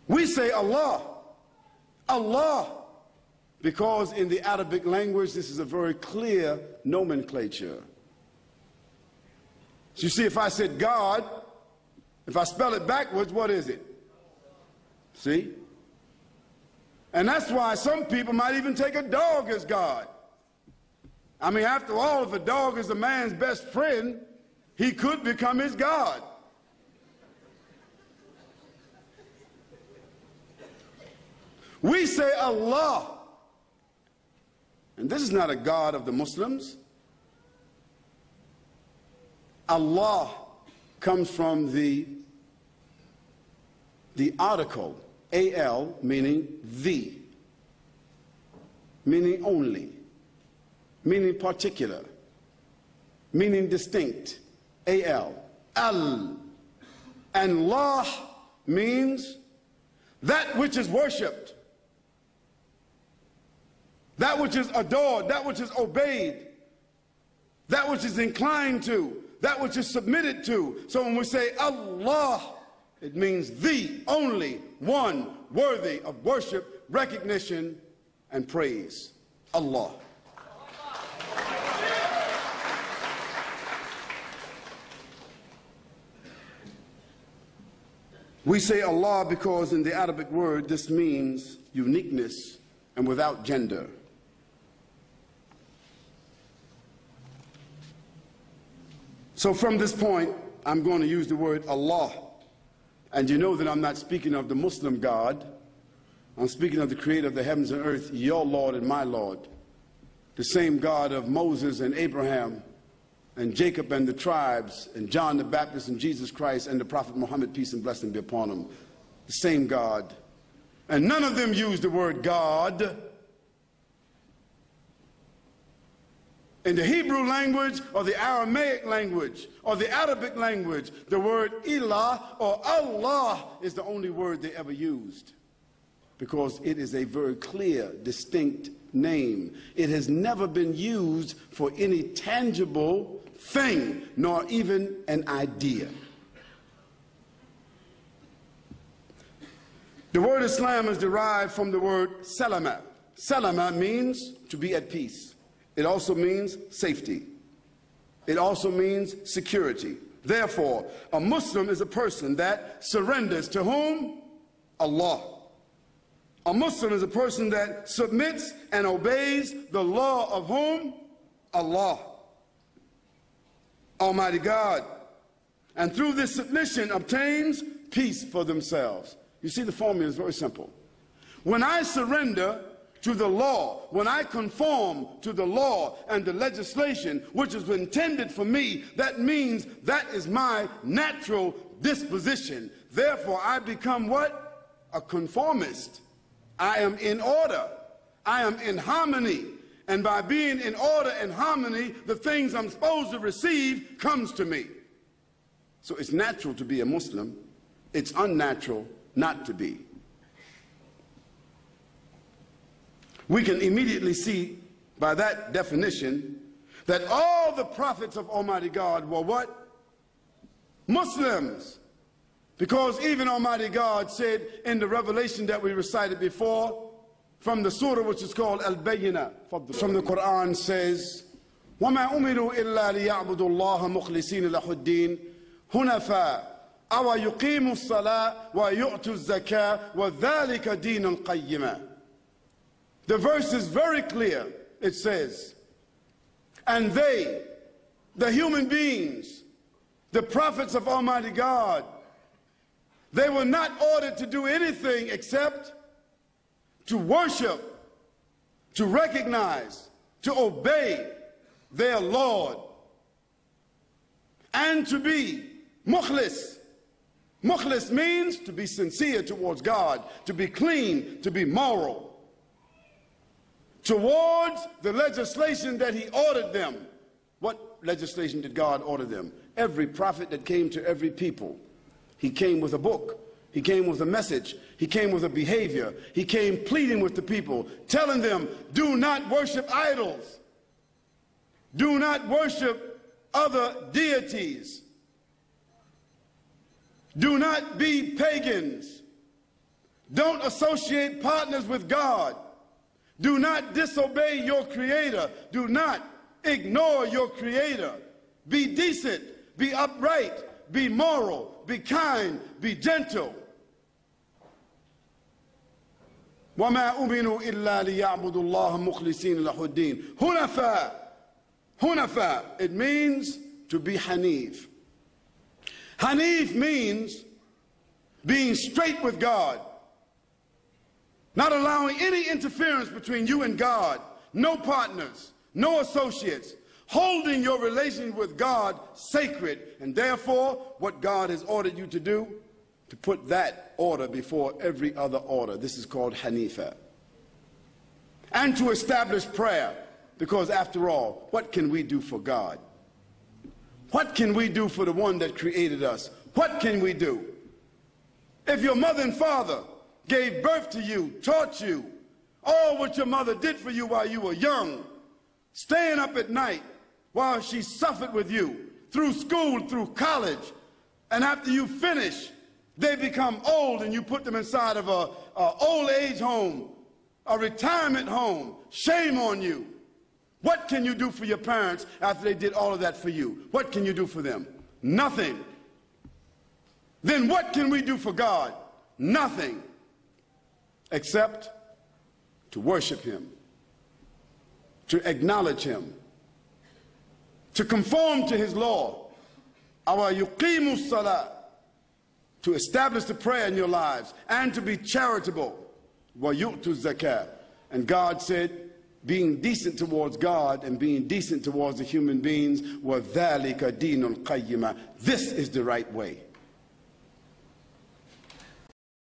We say Allah, Allah, because in the Arabic language this is a very clear nomenclature. So you see, if I said God, if I spell it backwards, what is it? See? And that's why some people might even take a dog as God. I mean, after all, if a dog is a man's best friend, he could become his God. We say Allah. And this is not a God of the Muslims. Allah comes from the article, al, meaning the, meaning only, meaning particular, meaning distinct, al, al. And Allah means that which is worshipped, that which is adored, that which is obeyed, that which is inclined to, that which is submitted to. So when we say Allah, it means the only one worthy of worship, recognition, and praise. Allah. We say Allah because in the Arabic word this means uniqueness and without gender. So from this point, I'm going to use the word Allah. And you know that I'm not speaking of the Muslim God. I'm speaking of the creator of the heavens and earth, your Lord and my Lord. The same God of Moses and Abraham and Jacob and the tribes and John the Baptist and Jesus Christ and the Prophet Muhammad, peace and blessing be upon him. The same God. And none of them use the word God. In the Hebrew language or the Aramaic language or the Arabic language, the word ilah or Allah is the only word they ever used, because it is a very clear, distinct name. It has never been used for any tangible thing, nor even an idea. The word Islam is derived from the word salama. Salama means to be at peace. It also means safety. It also means security. Therefore, a Muslim is a person that surrenders to whom? Allah. A Muslim is a person that submits and obeys the law of whom? Allah, Almighty God. And through this submission obtains peace for themselves. You see, the formula is very simple. When I surrender to the law, when I conform to the law and the legislation which is intended for me, that means that is my natural disposition. Therefore, I become what? A conformist. I am in order. I am in harmony. And by being in order and harmony, the things I'm supposed to receive comes to me. So it's natural to be a Muslim. It's unnatural not to be. We can immediately see by that definition that all the prophets of Almighty God were what? Muslims. Because even Almighty God said in the revelation that we recited before, from the surah which is called Al-Bayyinah, from the Quran says, وَمَا أُمِرُوا إِلَّا لِيَعْبُدُوا اللَّهَ مُخْلِصِينَ لَهُ الدِّينَ هُنَفَاءَ وَيُقِيمُوا الصَّلَاةَ وَيُؤْتُوا الزَّكَاةَ وَذَلِكَ دِينُ الْقَيِّمَةِ. The verse is very clear. It says, and they, the human beings, the prophets of Almighty God, they were not ordered to do anything except to worship, to recognize, to obey their Lord, and to be mukhlis. Mukhlis means to be sincere towards God, to be clean, to be moral, towards the legislation that he ordered them. What legislation did God order them? Every prophet that came to every people, he came with a book. He came with a message. He came with a behavior. He came pleading with the people, telling them, do not worship idols. Do not worship other deities. Do not be pagans. Don't associate partners with God. Do not disobey your Creator. Do not ignore your Creator. Be decent, be upright, be moral, be kind, be gentle. وَمَا أُمِنُوا إِلَّا لِيَعْبُدُوا اللَّهَ مُخْلِصِينَ لَهُ الدِّينَ Hunafa. Hunafa. It means to be Hanif. Hanif means being straight with God, not allowing any interference between you and God, no partners, no associates, holding your relation with God sacred, and therefore what God has ordered you to do, to put that order before every other order. This is called Hanifa. And to establish prayer, because after all, what can we do for God? What can we do for the one that created us? What can we do? If your mother and father gave birth to you, taught you all what your mother did for you while you were young, staying up at night while she suffered with you, through school, through college, and after you finish, they become old and you put them inside of a old age home, a retirement home. Shame on you. What can you do for your parents after they did all of that for you? What can you do for them? Nothing. Then what can we do for God? Nothing. Except to worship Him, to acknowledge Him, to conform to His law, our yuqimu salah, to establish the prayer in your lives, and to be charitable, wa yu'tu zakah. And God said, being decent towards God and being decent towards the human beings, wa dhalika dinul qayyima. This is the right way.